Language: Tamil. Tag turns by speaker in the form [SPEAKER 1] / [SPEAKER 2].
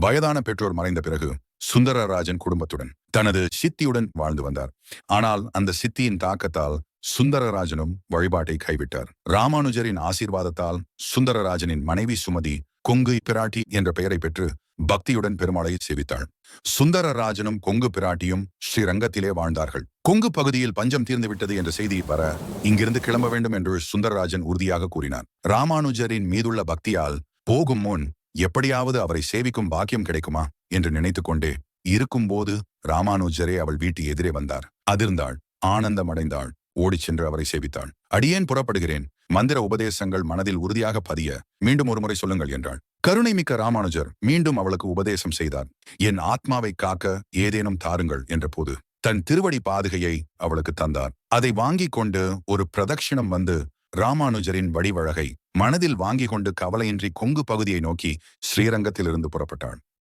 [SPEAKER 1] வயதான பெற்றோர் மறைந்த பிறகு சுந்தரராஜன் குடும்பத்துடன் தனது சித்தியுடன் வாழ்ந்து வந்தார். ஆனால் அந்த சித்தியின் தாக்கத்தால் சுந்தரராஜனும் வழிபாட்டை கைவிட்டார். ராமானுஜரின் ஆசீர்வாதத்தால் சுந்தரராஜனின் மனைவி சுமதி கொங்கு பிராட்டி என்ற பெயரை பெற்று பக்தியுடன் பெருமாளை சேவித்தாள். சுந்தரராஜனும் கொங்கு பிராட்டியும் ஸ்ரீரங்கத்திலே வாழ்ந்தார்கள். கொங்கு பகுதியில் பஞ்சம் தீர்ந்துவிட்டது என்ற செய்தி வர இங்கிருந்து கிளம்ப வேண்டும் என்று சுந்தரராஜன் உறுதியாக கூறினார். ராமானுஜரின் மீதுள்ள பக்தியால் போகும் முன் எப்படியாவது அவரை சேவிக்கும் பாக்கியம் கிடைக்குமா என்று நினைத்து கொண்டே இருக்கும்போது ராமானுஜரே அவள் வீட்டு எதிரே வந்தார். அதிர்ந்தாள், ஆனந்தமடைந்தாள், ஓடிச் சென்று அவரை சேவித்தாள். அடியேன் புறப்படுகிறேன். மந்திர உபதேசங்கள் மனதில் உறுதியாக பதிய மீண்டும் ஒருமுறை சொல்லுங்கள் என்றாள். கருணை மிக்க ராமானுஜர் மீண்டும் அவளுக்கு உபதேசம் செய்தார். என் ஆத்மாவை காக்க ஏதேனும் தாருங்கள் என்ற போது தன் திருவடி பாதுகையை அவளுக்கு தந்தார். அதை வாங்கிக் கொண்டு ஒரு பிரதட்சிணம் வந்து ராமானுஜரின் வடிவழகை மனதில் வாங்கிக் கொண்டு கவலையின்றி கொங்கு பகுதியை நோக்கி ஸ்ரீரங்கத்திலிருந்து புறப்பட்டாள்.